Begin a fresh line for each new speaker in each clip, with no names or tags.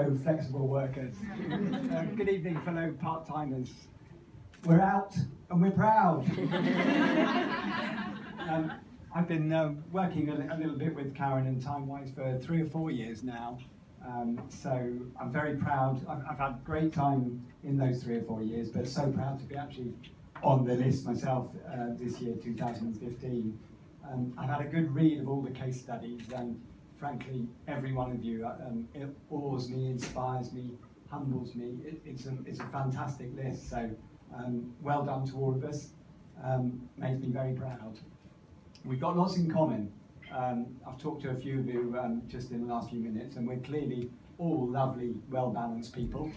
fellow flexible workers. Good evening, fellow part-timers. We're out and we're proud. I've been working a little bit with Karen and TimeWise for 3 or 4 years now. So I'm very proud. I've had a great time in those 3 or 4 years, but so proud to be actually on the list myself this year, 2015. I've had a good read of all the case studies, and frankly, every one of you, it awes me, inspires me, humbles me. It's a fantastic list, so well done to all of us. Makes me very proud. We've got lots in common. I've talked to a few of you just in the last few minutes, and we're clearly all lovely, well-balanced people.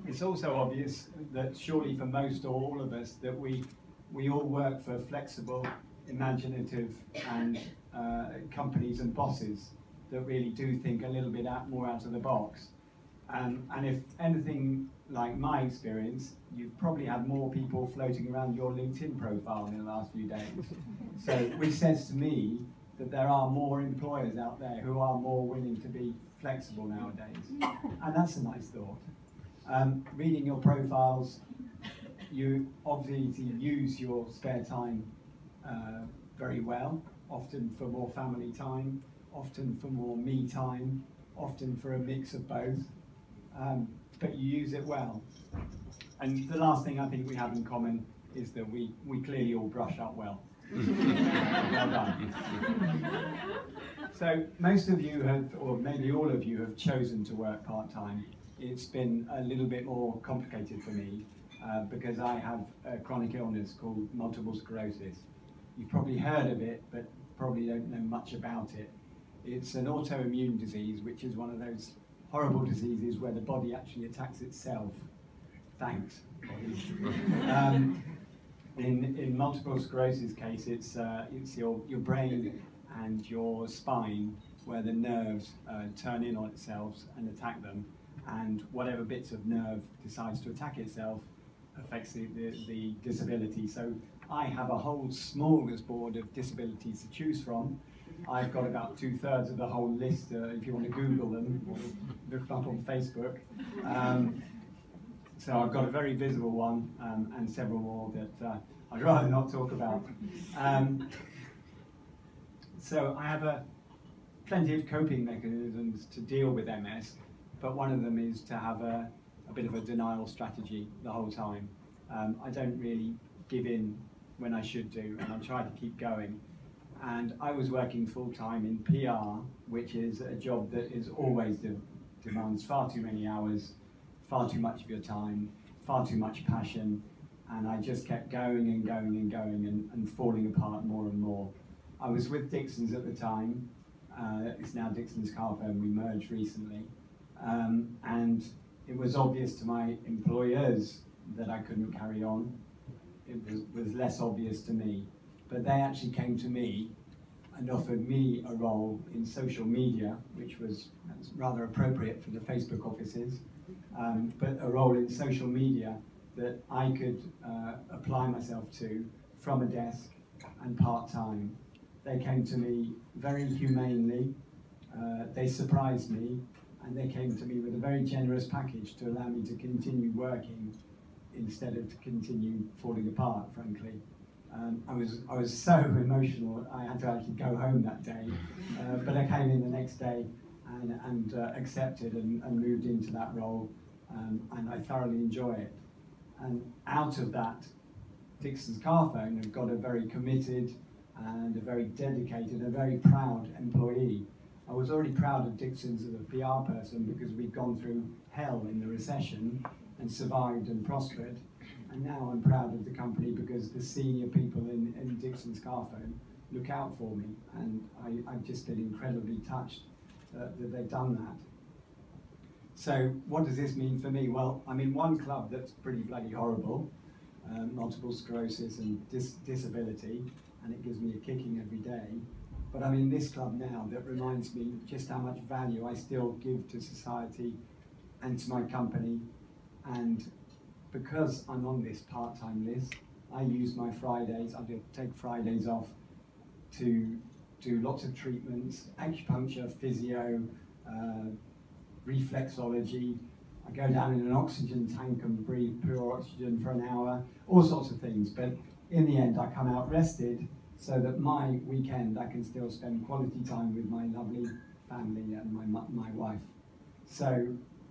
It's also obvious that surely for most or all of us that we all work for flexible, imaginative and companies and bosses that really do think a little bit more out of the box. And if anything like my experience, you've probably had more people floating around your LinkedIn profile in the last few days. So, which says to me that there are more employers out there who are more willing to be flexible nowadays. And that's a nice thought. Reading your profiles, you obviously use your spare time very well, often for more family time, often for more me time, often for a mix of both. But you use it well. And the last thing I think we have in common is that we clearly all brush up well. Well done. So most of you have, or maybe all of you have chosen to work part-time. It's been a little bit more complicated for me because I have a chronic illness called multiple sclerosis. You've probably heard of it, but probably don't know much about it. It's an autoimmune disease, which is one of those horrible diseases where the body actually attacks itself. Thanks. In multiple sclerosis case, it's your brain and your spine where the nerves turn in on itself and attack them, and whatever bits of nerve decides to attack itself affects the disability. So I have a whole smorgasbord of disabilities to choose from. I've got about 2/3 of the whole list, if you want to Google them or look them up on Facebook. So I've got a very visible one and several more that I'd rather not talk about. So I have plenty of coping mechanisms to deal with MS, but one of them is to have a bit of a denial strategy the whole time. I don't really give in when I should do, and I try to keep going. And I was working full-time in PR, which is a job that is always demands far too many hours, far too much of your time, far too much passion, and I just kept going and going and going and falling apart more and more. I was with Dixon's at the time. It's now Dixon's Car Firm. We merged recently. And it was obvious to my employers that I couldn't carry on. It was less obvious to me. But they actually came to me and offered me a role in social media, which was rather appropriate for the Facebook offices, but a role in social media that I could apply myself to from a desk and part-time. They came to me very humanely, they surprised me, and they came to me with a very generous package to allow me to continue working instead of to continue falling apart, frankly. I was so emotional, I had to actually go home that day, but I came in the next day and accepted and moved into that role, and I thoroughly enjoy it. And out of that, Dixon's Car Phone have got a very committed and a very dedicated, a very proud employee. I was already proud of Dixon's as a PR person because we'd gone through hell in the recession and survived and prospered. And now I'm proud of the company because the senior people in Dixon's Car Phone look out for me, and I've just been incredibly touched that they've done that. So what does this mean for me? Well, I'm in one club that's pretty bloody horrible, multiple sclerosis and disability, and it gives me a kicking every day. But I'm in this club now that reminds me just how much value I still give to society and to my company. And because I'm on this part-time list, I use my Fridays, I take Fridays off to do lots of treatments, acupuncture, physio, reflexology. I go down in an oxygen tank and breathe pure oxygen for an hour, all sorts of things. But in the end, I come out rested so that my weekend I can still spend quality time with my lovely family and my wife. So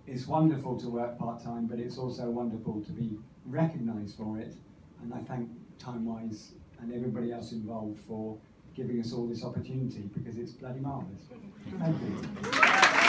it's wonderful to work part-time, but it's also wonderful to be recognised for it. And I thank TimeWise and everybody else involved for giving us all this opportunity, because it's bloody marvellous. Thank you.